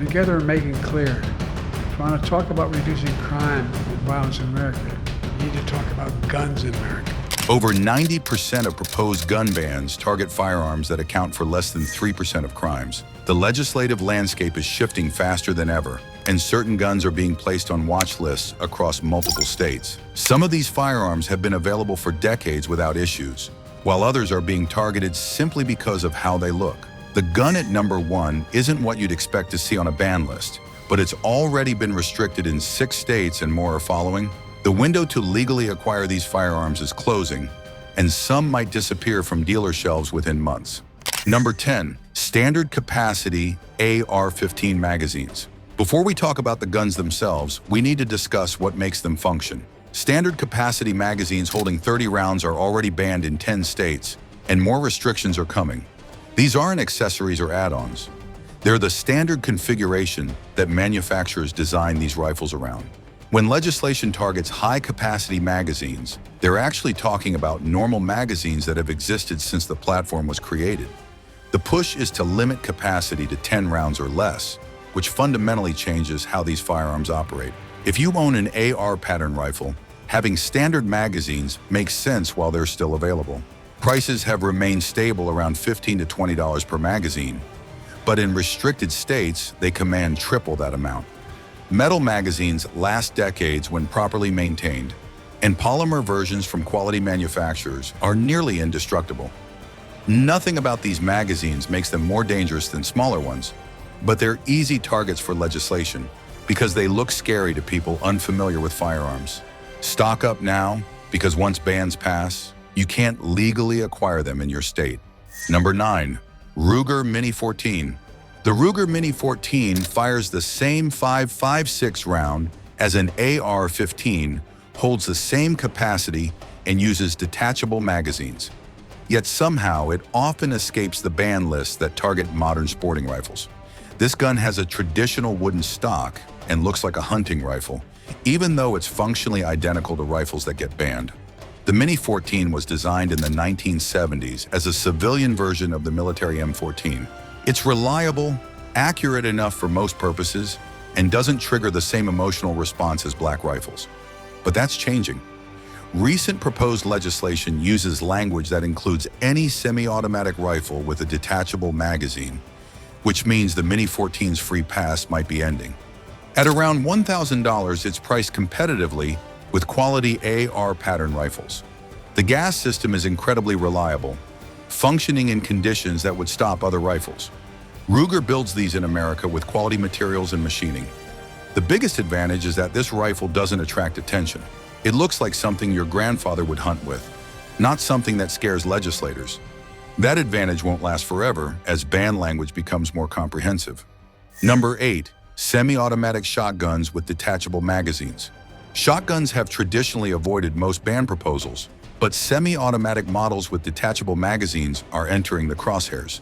together we're making clear, if you want to talk about reducing crime and violence in America, you need to talk about guns in America. Over 90% of proposed gun bans target firearms that account for less than 3% of crimes. The legislative landscape is shifting faster than ever, and certain guns are being placed on watch lists across multiple states. Some of these firearms have been available for decades without issues, while others are being targeted simply because of how they look. The gun at number 1 isn't what you'd expect to see on a ban list, but it's already been restricted in 6 states and more are following. The window to legally acquire these firearms is closing, and some might disappear from dealer shelves within months. Number 10, standard capacity AR-15 magazines. Before we talk about the guns themselves, we need to discuss what makes them function. Standard capacity magazines holding 30 rounds are already banned in 10 states, and more restrictions are coming. These aren't accessories or add-ons. They're the standard configuration that manufacturers design these rifles around. When legislation targets high-capacity magazines, they're actually talking about normal magazines that have existed since the platform was created. The push is to limit capacity to 10 rounds or less, which fundamentally changes how these firearms operate. If you own an AR pattern rifle, having standard magazines makes sense while they're still available. Prices have remained stable around $15 to $20 per magazine, but in restricted states, they command triple that amount. Metal magazines last decades when properly maintained, and polymer versions from quality manufacturers are nearly indestructible. Nothing about these magazines makes them more dangerous than smaller ones, but they're easy targets for legislation because they look scary to people unfamiliar with firearms. Stock up now, because once bans pass, you can't legally acquire them in your state. Number 9, Ruger Mini 14. The Ruger Mini 14 fires the same 5.56 round as an AR-15, holds the same capacity, and uses detachable magazines. Yet somehow it often escapes the ban lists that target modern sporting rifles. This gun has a traditional wooden stock and looks like a hunting rifle, even though it's functionally identical to rifles that get banned. The Mini 14 was designed in the 1970s as a civilian version of the military M14. It's reliable, accurate enough for most purposes, and doesn't trigger the same emotional response as black rifles. But that's changing. Recent proposed legislation uses language that includes any semi-automatic rifle with a detachable magazine, which means the Mini 14's free pass might be ending. At around $1,000, it's priced competitively with quality AR pattern rifles. The gas system is incredibly reliable, functioning in conditions that would stop other rifles. Ruger builds these in America with quality materials and machining. The biggest advantage is that this rifle doesn't attract attention. It looks like something your grandfather would hunt with, not something that scares legislators. That advantage won't last forever as ban language becomes more comprehensive. Number 8, semi-automatic shotguns with detachable magazines. Shotguns have traditionally avoided most ban proposals, but semi-automatic models with detachable magazines are entering the crosshairs.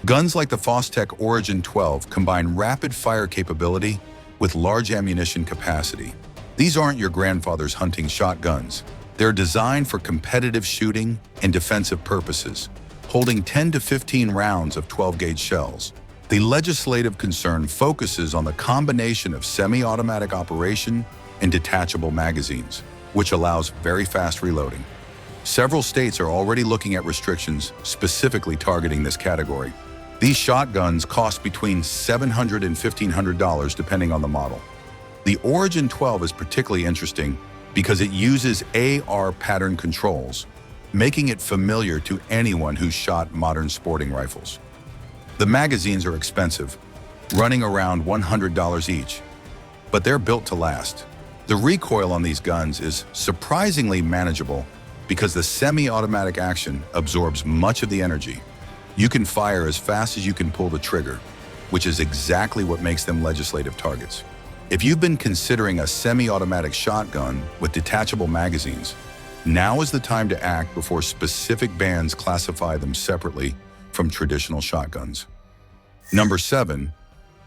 Guns like the Fostech Origin 12 combine rapid fire capability with large ammunition capacity. These aren't your grandfather's hunting shotguns. They're designed for competitive shooting and defensive purposes, holding 10 to 15 rounds of 12-gauge shells. The legislative concern focuses on the combination of semi-automatic operation and detachable magazines, which allows very fast reloading. Several states are already looking at restrictions specifically targeting this category. These shotguns cost between $700 and $1,500 depending on the model. The Origin 12 is particularly interesting because it uses AR pattern controls, making it familiar to anyone who's shot modern sporting rifles. The magazines are expensive, running around $100 each, but they're built to last. The recoil on these guns is surprisingly manageable because the semi-automatic action absorbs much of the energy. You can fire as fast as you can pull the trigger, which is exactly what makes them legislative targets. If you've been considering a semi-automatic shotgun with detachable magazines, now is the time to act before specific bans classify them separately from traditional shotguns. Number 7,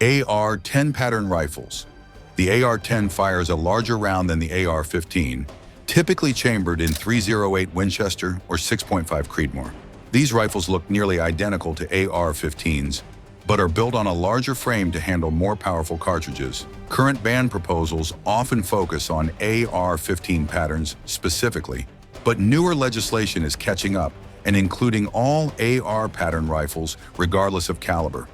AR-10 pattern rifles. The AR-10 fires a larger round than the AR-15, typically chambered in .308 Winchester or 6.5 Creedmoor. These rifles look nearly identical to AR-15s, but are built on a larger frame to handle more powerful cartridges. Current ban proposals often focus on AR-15 patterns specifically, but newer legislation is catching up and including all AR pattern rifles regardless of caliber.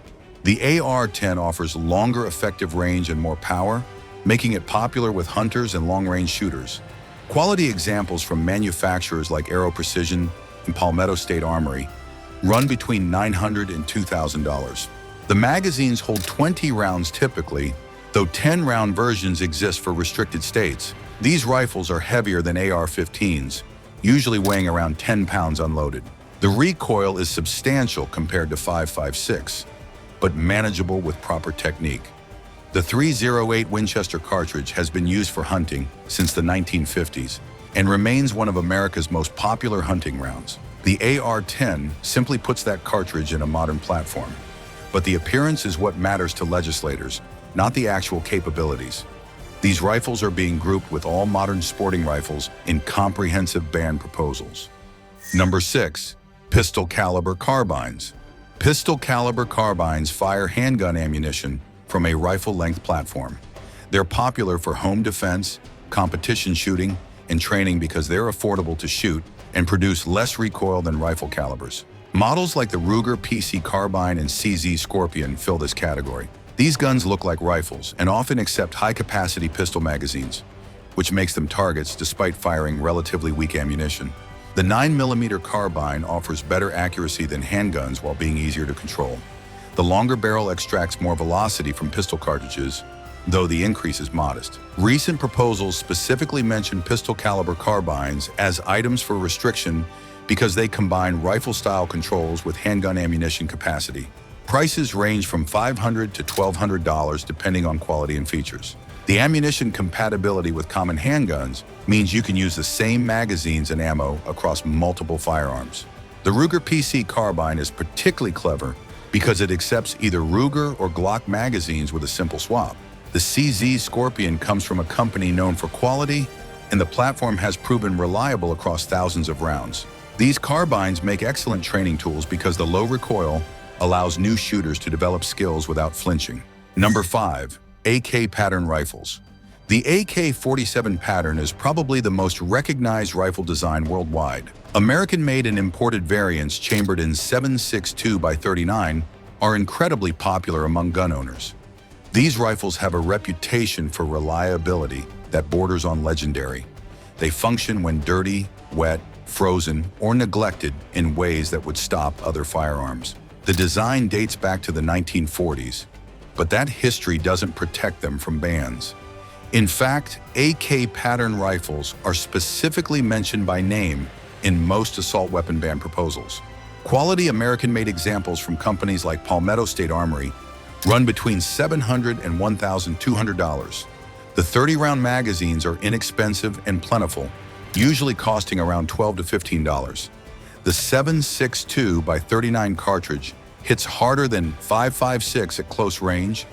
The AR-10 offers longer effective range and more power, making it popular with hunters and long-range shooters. Quality examples from manufacturers like Aero Precision and Palmetto State Armory run between $900 and $2,000. The magazines hold 20 rounds typically, though 10-round versions exist for restricted states. These rifles are heavier than AR-15s, usually weighing around 10 pounds unloaded. The recoil is substantial compared to 5.56, but manageable with proper technique. The .308 Winchester cartridge has been used for hunting since the 1950s and remains one of America's most popular hunting rounds. The AR-10 simply puts that cartridge in a modern platform, but the appearance is what matters to legislators, not the actual capabilities. These rifles are being grouped with all modern sporting rifles in comprehensive ban proposals. Number 6. Pistol caliber carbines. Pistol caliber carbines fire handgun ammunition from a rifle-length platform. They're popular for home defense, competition shooting, and training because they're affordable to shoot and produce less recoil than rifle calibers. Models like the Ruger PC Carbine and CZ Scorpion fill this category. These guns look like rifles and often accept high-capacity pistol magazines, which makes them targets despite firing relatively weak ammunition. The 9mm carbine offers better accuracy than handguns while being easier to control. The longer barrel extracts more velocity from pistol cartridges, though the increase is modest. Recent proposals specifically mention pistol caliber carbines as items for restriction because they combine rifle-style controls with handgun ammunition capacity. Prices range from $500 to $1,200 depending on quality and features. The ammunition compatibility with common handguns means you can use the same magazines and ammo across multiple firearms. The Ruger PC Carbine is particularly clever because it accepts either Ruger or Glock magazines with a simple swap. The CZ Scorpion comes from a company known for quality, and the platform has proven reliable across thousands of rounds. These carbines make excellent training tools because the low recoil allows new shooters to develop skills without flinching. Number 5. AK pattern rifles. The AK-47 pattern is probably the most recognized rifle design worldwide. American-made and imported variants chambered in 7.62x39 are incredibly popular among gun owners. These rifles have a reputation for reliability that borders on legendary. They function when dirty, wet, frozen, or neglected in ways that would stop other firearms. The design dates back to the 1940s, but that history doesn't protect them from bans. In fact, AK pattern rifles are specifically mentioned by name in most assault weapon ban proposals. Quality American-made examples from companies like Palmetto State Armory run between $700 and $1,200. The 30-round magazines are inexpensive and plentiful, usually costing around $12 to $15. The 7.62x39 cartridge hits harder than 5.56 at close range,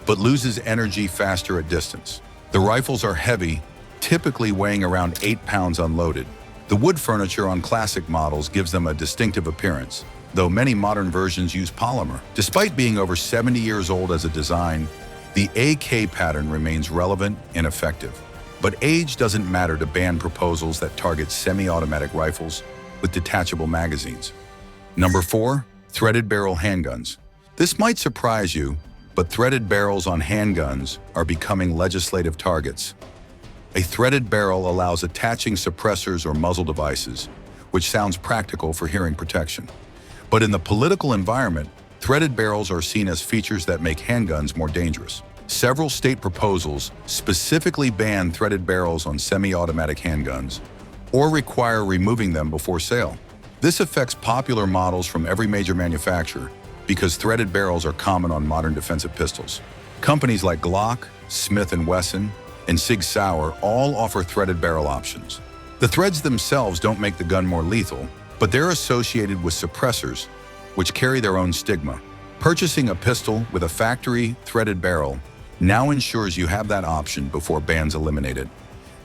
but loses energy faster at distance. The rifles are heavy, typically weighing around 8 pounds unloaded. The wood furniture on classic models gives them a distinctive appearance, though many modern versions use polymer. Despite being over 70 years old as a design, the AK pattern remains relevant and effective. But age doesn't matter to ban proposals that target semi-automatic rifles with detachable magazines. Number 4. Threaded barrel handguns. This might surprise you, but threaded barrels on handguns are becoming legislative targets. A threaded barrel allows attaching suppressors or muzzle devices, which sounds practical for hearing protection. But in the political environment, threaded barrels are seen as features that make handguns more dangerous. Several state proposals specifically ban threaded barrels on semi-automatic handguns or require removing them before sale. This affects popular models from every major manufacturer because threaded barrels are common on modern defensive pistols. Companies like Glock, Smith & Wesson, and Sig Sauer all offer threaded barrel options. The threads themselves don't make the gun more lethal, but they're associated with suppressors, which carry their own stigma. Purchasing a pistol with a factory threaded barrel now ensures you have that option before bans eliminate it.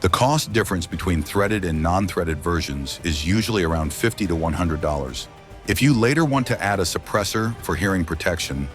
The cost difference between threaded and non-threaded versions is usually around $50 to $100. If you later want to add a suppressor for hearing protection,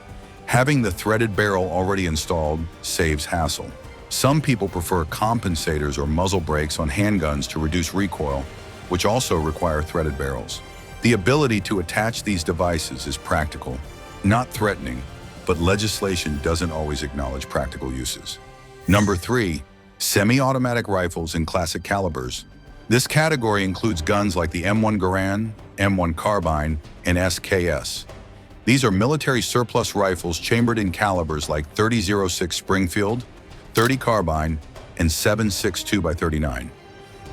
Having the threaded barrel already installed saves hassle. Some people prefer compensators or muzzle brakes on handguns to reduce recoil, which also require threaded barrels. The ability to attach these devices is practical, not threatening, but legislation doesn't always acknowledge practical uses. Number 3, semi-automatic rifles in classic calibers. This category includes guns like the M1 Garand, M1 Carbine, and SKS. These are military surplus rifles chambered in calibers like 30.06 Springfield, 30 Carbine, and 7.62 by 39.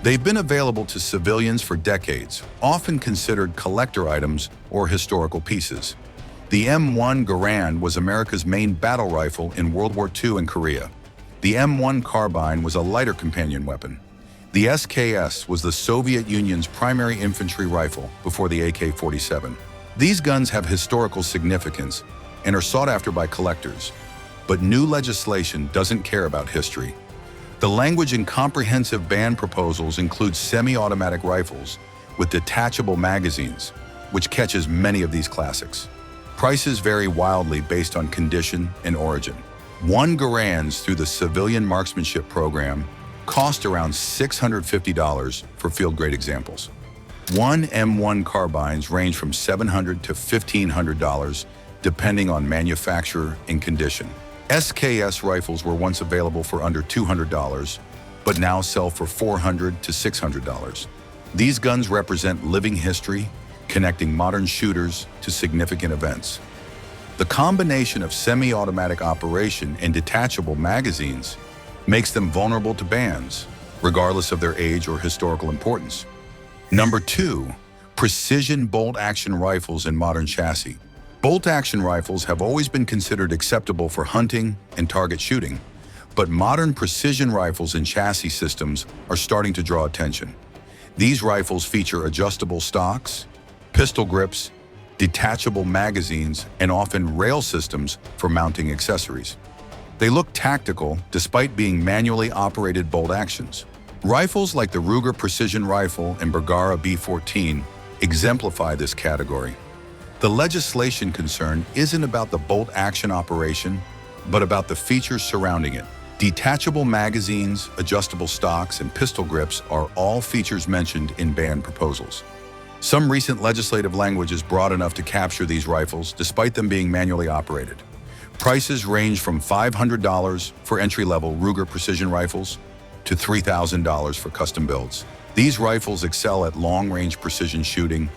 They've been available to civilians for decades, often considered collector items or historical pieces. The M1 Garand was America's main battle rifle in World War II and Korea. The M1 Carbine was a lighter companion weapon. The SKS was the Soviet Union's primary infantry rifle before the AK-47. These guns have historical significance and are sought after by collectors, but new legislation doesn't care about history. The language in comprehensive ban proposals includes semi-automatic rifles with detachable magazines, which catches many of these classics. Prices vary wildly based on condition and origin. One Garands through the Civilian Marksmanship Program cost around $650 for field-grade examples. One M1 carbines range from $700 to $1,500 depending on manufacturer and condition. SKS rifles were once available for under $200, but now sell for $400 to $600. These guns represent living history, connecting modern shooters to significant events. The combination of semi-automatic operation and detachable magazines makes them vulnerable to bans, regardless of their age or historical importance. Number 2, precision bolt-action rifles in modern chassis. Bolt-action rifles have always been considered acceptable for hunting and target shooting, but modern precision rifles and chassis systems are starting to draw attention. These rifles feature adjustable stocks, pistol grips, detachable magazines, and often rail systems for mounting accessories. They look tactical despite being manually operated bolt actions. Rifles like the Ruger Precision Rifle and Bergara B14 exemplify this category. The legislation concern isn't about the bolt action operation, but about the features surrounding it. Detachable magazines, adjustable stocks, and pistol grips are all features mentioned in ban proposals. Some recent legislative language is broad enough to capture these rifles despite them being manually operated. Prices range from $500 for entry-level Ruger precision rifles to $3,000 for custom builds. These rifles excel at long-range precision shooting,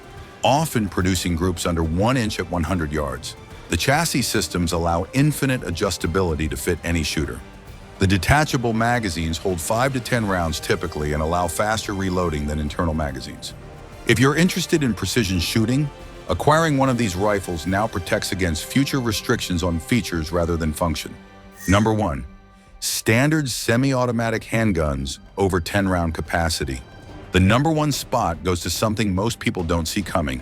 often producing groups under 1 inch at 100 yards. The chassis systems allow infinite adjustability to fit any shooter. The detachable magazines hold 5 to 10 rounds typically and allow faster reloading than internal magazines. If you're interested in precision shooting, acquiring one of these rifles now protects against future restrictions on features rather than function. Number 1. Standard semi-automatic handguns over 10-round capacity. The number 1 spot goes to something most people don't see coming.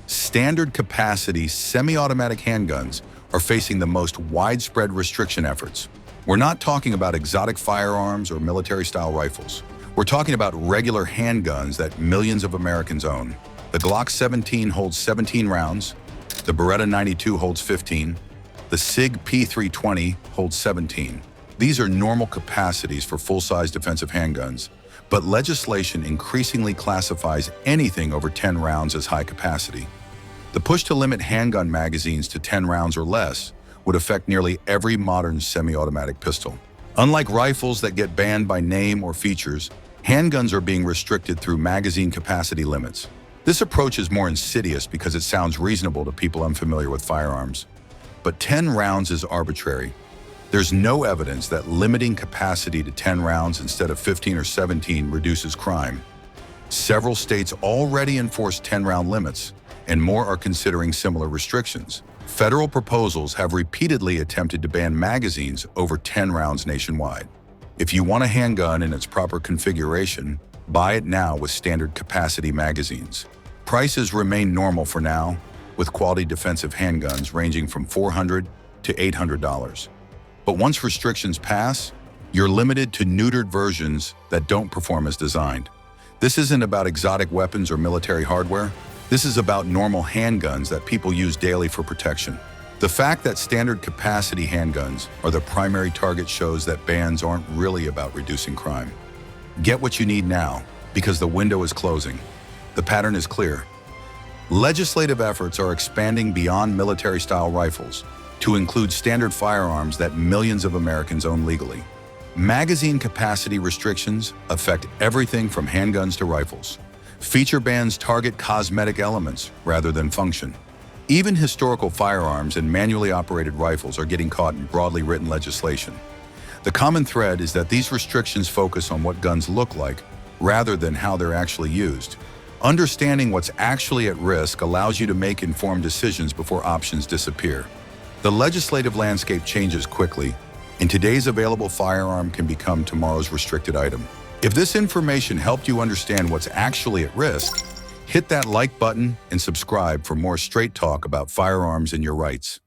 Standard capacity semi-automatic handguns are facing the most widespread restriction efforts. We're not talking about exotic firearms or military-style rifles. We're talking about regular handguns that millions of Americans own. The Glock 17 holds 17 rounds, the Beretta 92 holds 15, the SIG P320 holds 17. These are normal capacities for full-size defensive handguns, but legislation increasingly classifies anything over 10 rounds as high capacity. The push to limit handgun magazines to 10 rounds or less would affect nearly every modern semi-automatic pistol. Unlike rifles that get banned by name or features, handguns are being restricted through magazine capacity limits. This approach is more insidious because it sounds reasonable to people unfamiliar with firearms. But 10 rounds is arbitrary. There's no evidence that limiting capacity to 10 rounds instead of 15 or 17 reduces crime. Several states already enforce 10-round limits, and more are considering similar restrictions. Federal proposals have repeatedly attempted to ban magazines over 10 rounds nationwide. If you want a handgun in its proper configuration, buy it now with standard capacity magazines. Prices remain normal for now, with quality defensive handguns ranging from $400 to $800. But once restrictions pass, you're limited to neutered versions that don't perform as designed. This isn't about exotic weapons or military hardware. This is about normal handguns that people use daily for protection. The fact that standard capacity handguns are the primary target shows that bans aren't really about reducing crime. Get what you need now, because the window is closing. The pattern is clear. Legislative efforts are expanding beyond military-style rifles to include standard firearms that millions of Americans own legally. Magazine capacity restrictions affect everything from handguns to rifles. Feature bans target cosmetic elements rather than function. Even historical firearms and manually operated rifles are getting caught in broadly written legislation. The common thread is that these restrictions focus on what guns look like rather than how they're actually used. Understanding what's actually at risk allows you to make informed decisions before options disappear. The legislative landscape changes quickly, and today's available firearm can become tomorrow's restricted item. If this information helped you understand what's actually at risk, hit that like button and subscribe for more straight talk about firearms and your rights.